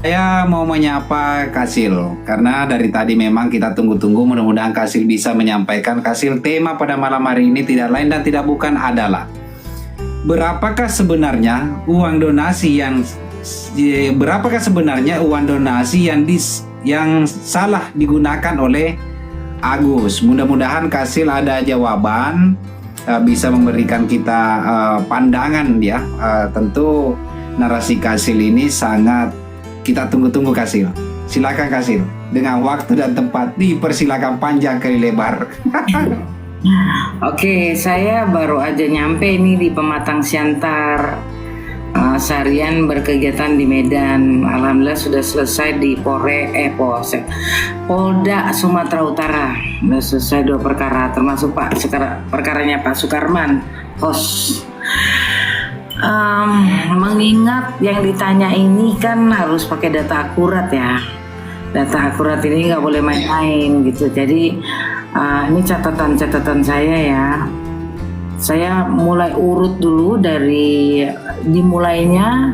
Saya mau menyapa Kasil karena dari tadi memang kita tunggu-tunggu, mudah-mudahan Kasil bisa menyampaikan. Kasil, tema pada malam hari ini tidak lain dan tidak bukan adalah berapakah sebenarnya uang donasi yang salah digunakan oleh Agus. Mudah-mudahan Kasil ada jawaban, bisa memberikan kita pandangan ya. Tentu narasi Kasil ini sangat kita tunggu-tunggu Kasil. Silakan Kasil. Dengan waktu dan tempat dipersilakan panjang kali lebar. Oke, saya baru aja nyampe ini di Pematang Siantar. Seharian berkegiatan di Medan. Alhamdulillah sudah selesai di Polda Sumatera Utara. Sudah selesai 2 perkara, termasuk perkaranya Pak Sukarman, host. Mengingat yang ditanya ini kan harus pakai data akurat ya. Data akurat ini nggak boleh main-main gitu. Jadi ini catatan saya ya. Saya mulai urut dulu dari dimulainya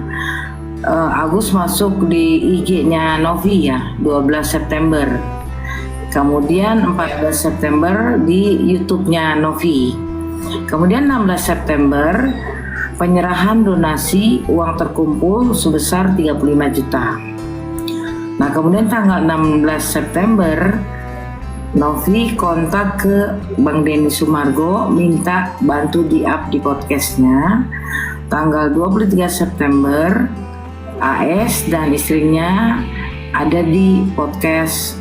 Agus masuk di IG-nya Novi ya, 12 September. Kemudian 14 September di YouTube-nya Novi. Kemudian 16 September penyerahan donasi uang terkumpul sebesar 35 juta. Nah, kemudian tanggal 16 September Novi kontak ke Bang Denny Sumargo minta bantu di-up di podcastnya. Tanggal 23 September AS dan istrinya ada di podcast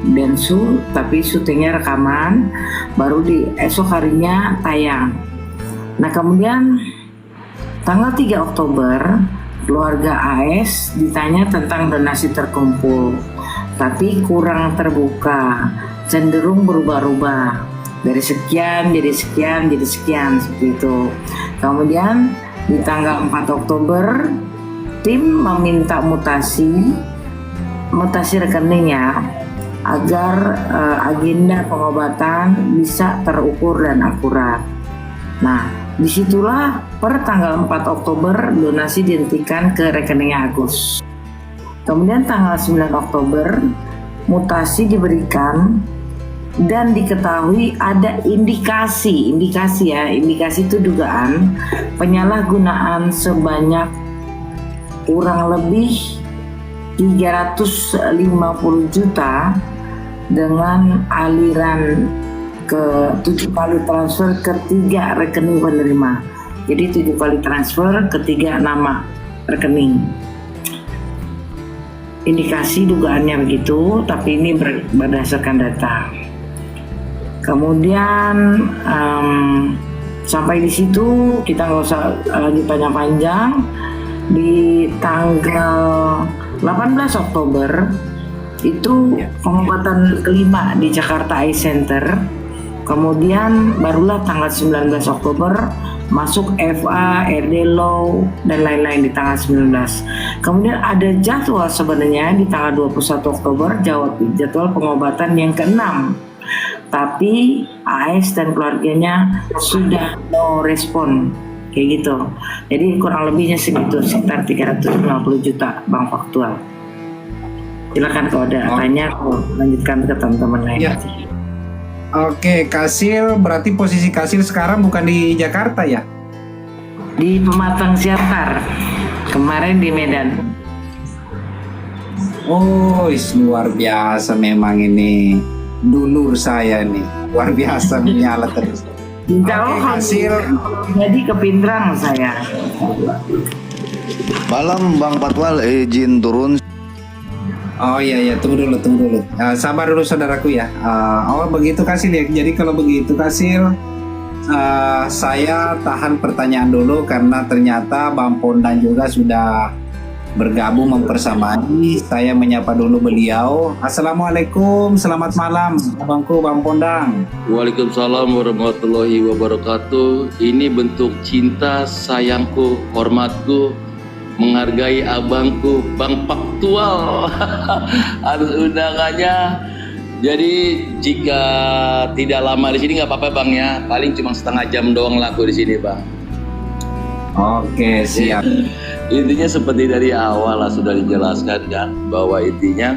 Densu, tapi syutingnya rekaman, baru di esok harinya tayang. Nah, kemudian tanggal 3 Oktober keluarga AS ditanya tentang donasi terkumpul, tapi kurang terbuka, cenderung berubah-ubah dari sekian jadi sekian jadi sekian seperti itu. Kemudian di tanggal 4 Oktober tim meminta mutasi rekeningnya agar agenda pengobatan bisa terukur dan akurat. Nah, disitulah per tanggal 4 Oktober donasi dihentikan ke rekeningnya Agus. Kemudian tanggal 9 Oktober mutasi diberikan dan diketahui ada indikasi itu dugaan penyalahgunaan sebanyak kurang lebih 350 juta dengan aliran ke 7 kali transfer ke 3 rekening penerima. Jadi 7 kali transfer ke 3 nama rekening. Indikasi dugaannya begitu, tapi ini berdasarkan data. Kemudian sampai di situ kita nggak usah lagi panjang-panjang. Di tanggal 18 Oktober itu pengobatan kelima di Jakarta Eye Center. Kemudian barulah tanggal 19 Oktober masuk FA, RD Law dan lain-lain di tanggal 19. Kemudian ada jadwal sebenarnya di tanggal 21 Oktober jadwal pengobatan yang ke-6. Tapi AS dan keluarganya sudah no respon kayak gitu. Jadi kurang lebihnya segitu, sekitar 350 juta Bang Faktual. Silakan kalau ada tanya, lanjutkan ke teman-teman lain. Ya. Oke, Kasil, berarti posisi Kasil sekarang bukan di Jakarta ya? Di Pematang Siantar, kemarin di Medan. Oh, luar biasa memang ini dulur saya nih, luar biasa menyala terus. Oke, Kasil. Jadi kepinterang saya. Malam Bang Patwal, izin turun. Oh iya, tunggu dulu. Sabar dulu saudaraku ya. Begitu Kasil ya. Jadi kalau begitu Kasil, saya tahan pertanyaan dulu karena ternyata Bang Pondan juga sudah bergabung mempersamai. Saya menyapa dulu beliau. Assalamualaikum, selamat malam Abangku Bang Pondang. Waalaikumsalam warahmatullahi wabarakatuh. Ini bentuk cinta, sayangku, hormatku, menghargai abangku Bang Faktual harus undangannya. Jadi jika tidak lama di sini nggak apa-apa Bang ya, paling cuma setengah jam doang laku di sini Bang. Oke, siap. Intinya seperti dari awal lah sudah dijelaskan kan, bahwa intinya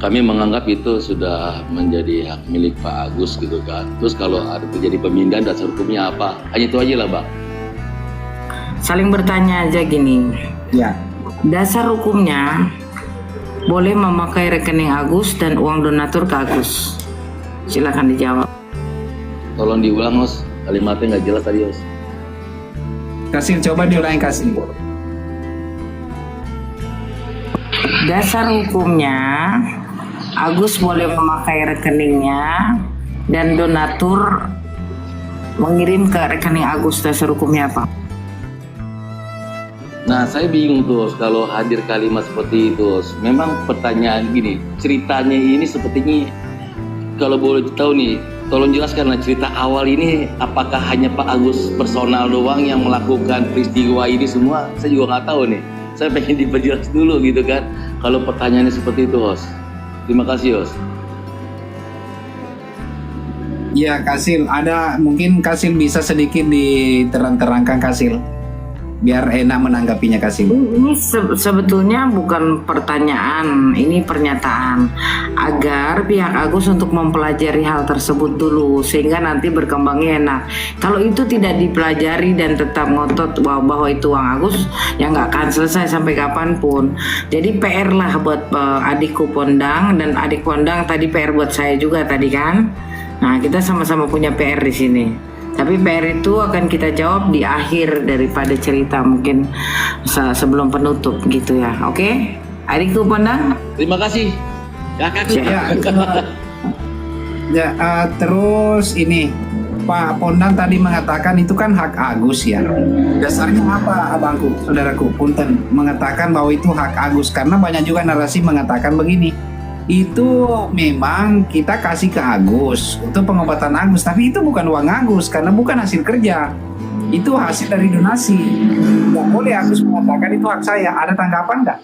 kami menganggap itu sudah menjadi hak milik Pak Agus gitu kan. Terus kalau ada terjadi pemindahan, dasar hukumnya apa? Hanya itu aja lah Bang. Saling bertanya aja gini. Ya. Dasar hukumnya boleh memakai rekening Agus dan uang donatur ke Agus. Silakan dijawab. Tolong diulang Os, kalimatnya nggak jelas tadi Os. Kasil, coba diulangi Kasil. Dasar hukumnya Agus boleh memakai rekeningnya dan donatur mengirim ke rekening Agus. Dasar hukumnya apa? Nah saya bingung tuh Os, kalau hadir kalimat seperti itu Os. Memang pertanyaan gini, ceritanya ini sepertinya kalau boleh tahu nih, tolong jelaskan lah cerita awal ini, apakah hanya Pak Agus personal doang yang melakukan peristiwa ini semua? Saya juga nggak tahu nih. Saya pengen diperjelas dulu gitu kan, kalau pertanyaannya seperti itu Os. Terima kasih Os. Ya Kasil, ada mungkin Kasil bisa sedikit diterang-terangkan Kasil, biar enak menanggapinya Kasil. Ini sebetulnya bukan pertanyaan, ini pernyataan agar pihak Agus untuk mempelajari hal tersebut dulu sehingga nanti berkembangnya enak. Kalau itu tidak dipelajari dan tetap ngotot bahwa itu uang Agus, ya nggak akan selesai sampai kapanpun. Jadi PR lah buat adikku Pondang, dan adik Pondang tadi PR buat saya juga tadi kan. Nah kita sama-sama punya PR di sini. Tapi PR itu akan kita jawab di akhir daripada cerita, mungkin sebelum penutup gitu ya. Oke? Adikku Pondang? Terima kasih. Kakak. Ya, terus ini Pak Pondang tadi mengatakan itu kan hak Agus ya. Dasarnya apa abangku, saudaraku Punten mengatakan bahwa itu hak Agus, karena banyak juga narasi mengatakan begini. Itu memang kita kasih ke Agus untuk pengobatan Agus, tapi itu bukan uang Agus karena bukan hasil kerja, itu hasil dari donasi. Nggak boleh Agus mengatakan itu hak saya. Ada tanggapan nggak?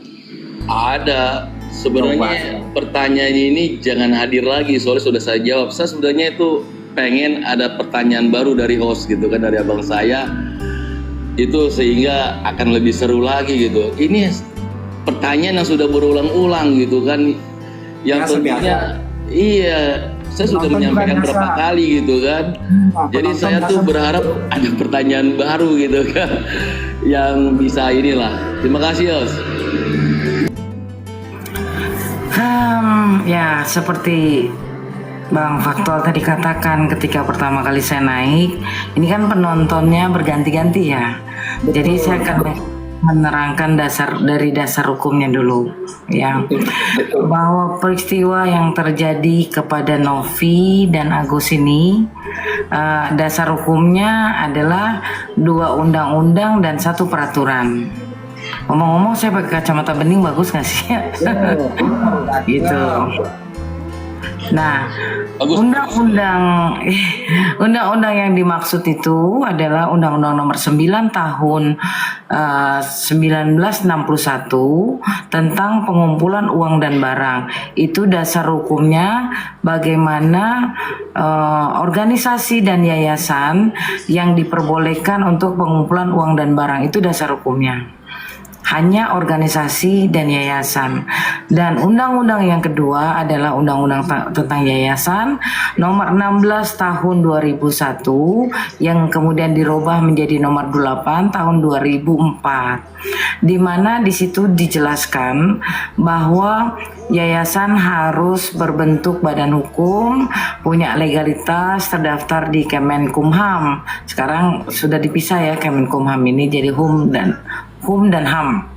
Ada. Sebenarnya pertanyaan ini jangan hadir lagi, soalnya sudah saya jawab. Saya sebenarnya itu pengen ada pertanyaan baru dari host gitu kan, dari abang saya itu, sehingga akan lebih seru lagi gitu. Ini pertanyaan yang sudah berulang-ulang gitu kan, yang tentunya iya saya sudah menyampaikan berapa kali gitu kan. Jadi saya tuh berharap ada pertanyaan baru gitu kan yang bisa inilah. Terima kasih Os. Ya seperti Bang Faktual tadi katakan, ketika pertama kali saya naik, ini kan penontonnya berganti-ganti ya. Jadi saya akan menerangkan dasar hukumnya dulu ya, bahwa peristiwa yang terjadi kepada Novi dan Agus ini dasar hukumnya adalah 2 undang-undang dan 1 peraturan. Ngomong-ngomong saya pakai kacamata bening bagus nggak sih? Gitu. Nah, undang-undang yang dimaksud itu adalah Undang-Undang Nomor 9 Tahun 1961 tentang pengumpulan uang dan barang. Itu dasar hukumnya bagaimana organisasi dan yayasan yang diperbolehkan untuk pengumpulan uang dan barang, itu dasar hukumnya. Hanya organisasi dan yayasan. Dan undang-undang yang kedua adalah undang-undang tentang yayasan nomor 16 tahun 2001 yang kemudian dirubah menjadi nomor 8 tahun 2004, di mana di situ dijelaskan bahwa yayasan harus berbentuk badan hukum, punya legalitas, terdaftar di Kemenkumham. Sekarang sudah dipisah ya Kemenkumham ini jadi HUM dan HAM.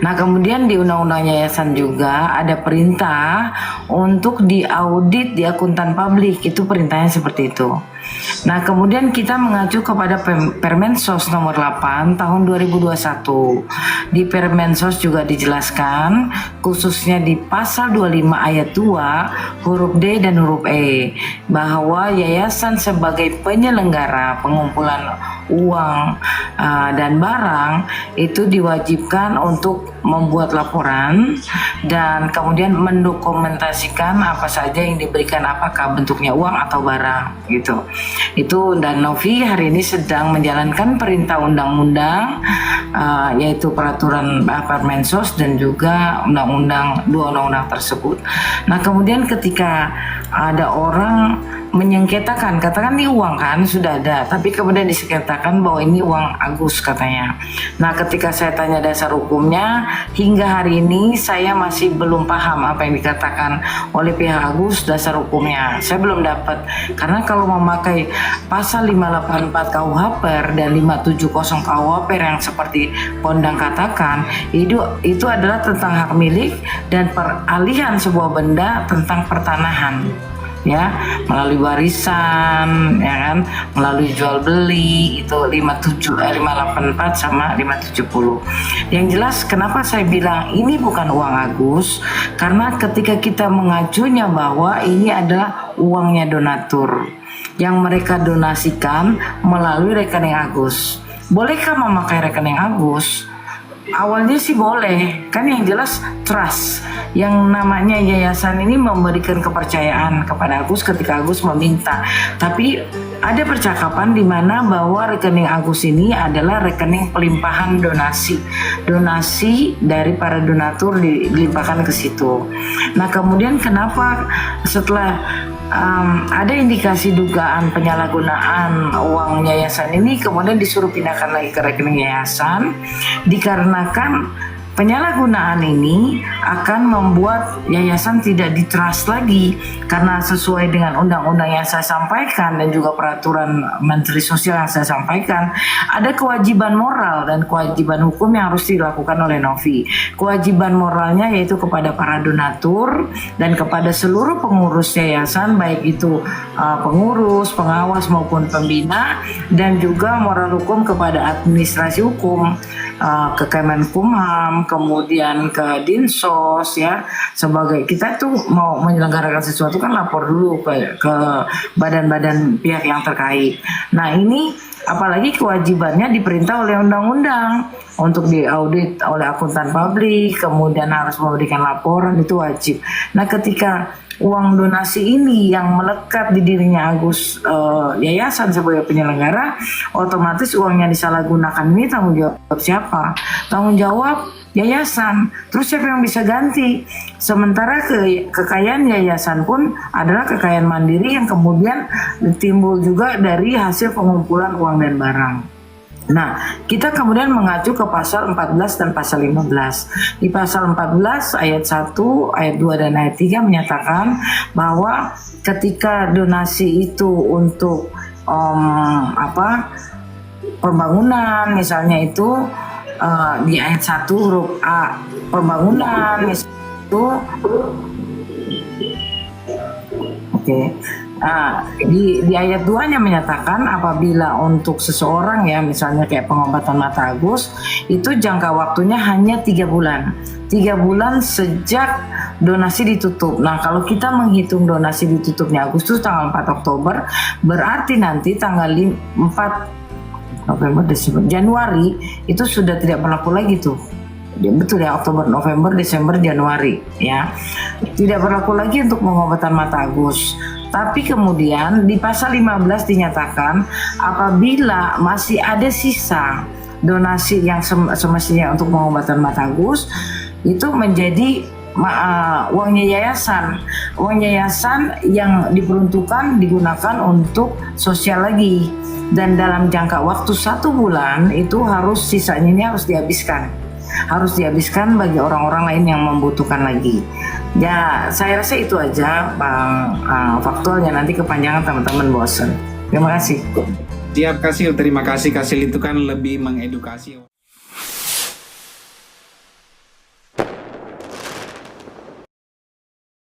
Nah kemudian di Undang-Undang Yayasan juga ada perintah untuk diaudit di akuntan publik, itu perintahnya seperti itu. Nah kemudian kita mengacu kepada Permensos nomor 8 tahun 2021. Di Permensos juga dijelaskan khususnya di pasal 25 ayat 2 huruf D dan huruf E bahwa yayasan sebagai penyelenggara pengumpulan uang dan barang itu diwajibkan untuk membuat laporan dan kemudian mendokumentasikan apa saja yang diberikan, apakah bentuknya uang atau barang gitu. Itu, dan Novi hari ini sedang menjalankan perintah undang-undang yaitu peraturan Permensos dan juga dua undang-undang tersebut. Nah, kemudian ketika ada orang menyengketakan, katakan ini uang kan sudah ada, tapi kemudian disengketakan bahwa ini uang Agus katanya. Nah, ketika saya tanya dasar hukumnya, hingga hari ini saya masih belum paham apa yang dikatakan oleh pihak Agus dasar hukumnya. Saya belum dapat, karena kalau memakai pasal 584 KUH PER dan 570 KUH PER yang seperti Pondang katakan, itu adalah tentang hak milik dan peralihan sebuah benda tentang pertanahan, ya, melalui warisan, ya kan, melalui jual beli, itu 584 sama 570. Yang jelas kenapa saya bilang ini bukan uang Agus, karena ketika kita mengacunya bahwa ini adalah uangnya donatur yang mereka donasikan melalui rekening Agus. Bolehkah memakai rekening Agus? Awalnya sih boleh, kan yang jelas trust. Yang namanya yayasan ini memberikan kepercayaan kepada Agus ketika Agus meminta. Tapi ada percakapan di mana bahwa rekening Agus ini adalah rekening pelimpahan donasi. Donasi dari para donatur dilimpahkan ke situ. Nah, kemudian kenapa setelah ada indikasi dugaan penyalahgunaan uang yayasan ini kemudian disuruh pindahkan lagi ke rekening yayasan, dikarenakan penyalahgunaan ini akan membuat yayasan tidak ditrust lagi, karena sesuai dengan undang-undang yang saya sampaikan dan juga peraturan Menteri Sosial yang saya sampaikan, ada kewajiban moral dan kewajiban hukum yang harus dilakukan oleh Novi. Kewajiban moralnya yaitu kepada para donatur dan kepada seluruh pengurus yayasan, baik itu pengurus, pengawas maupun pembina, dan juga moral hukum kepada administrasi hukum, ke Kemenkumham, kemudian ke Dinsos, ya, sebagai kita tuh mau menyelenggarakan sesuatu kan lapor dulu ke badan-badan pihak yang terkait. Nah, ini apalagi kewajibannya diperintah oleh undang-undang untuk diaudit oleh akuntan publik, kemudian harus memberikan laporan, itu wajib. Nah, ketika uang donasi ini yang melekat di dirinya Agus yayasan sebagai penyelenggara, otomatis uangnya disalahgunakan, ini tanggung jawab siapa? Tanggung jawab yayasan. Terus siapa yang bisa ganti? Sementara kekayaan yayasan pun adalah kekayaan mandiri yang kemudian timbul juga dari hasil pengumpulan uang dan barang. Nah, kita kemudian mengacu ke pasal 14 dan pasal 15. Di pasal 14 ayat 1, ayat 2 dan ayat 3 menyatakan bahwa ketika donasi itu untuk pembangunan, misalnya itu di ayat 1 huruf A, pembangunan misalnya itu di ayat 2-nya menyatakan apabila untuk seseorang, ya, misalnya kayak pengobatan mata Agus, itu jangka waktunya hanya 3 bulan. 3 bulan sejak donasi ditutup. Nah, kalau kita menghitung donasi ditutupnya Agustus tanggal 4 Oktober, berarti nanti tanggal 4 November, Desember, Januari itu sudah tidak berlaku lagi tuh. Betul ya, Oktober, November, Desember, Januari, ya. Tidak berlaku lagi untuk pengobatan mata Agus. Tapi kemudian di pasal 15 dinyatakan apabila masih ada sisa donasi yang semestinya untuk pengobatan mata Agus, itu menjadi uangnya yayasan. Uang yayasan yang diperuntukkan digunakan untuk sosial lagi. Dan dalam jangka waktu 1 bulan itu harus sisanya ini harus dihabiskan. Harus dihabiskan bagi orang-orang lain yang membutuhkan lagi. Ya, saya rasa itu aja Bang, faktualnya, nanti kepanjangan teman-teman bosan. Terima kasih. Siap, Kasil. Terima kasih. Kasil itu kan lebih mengedukasi.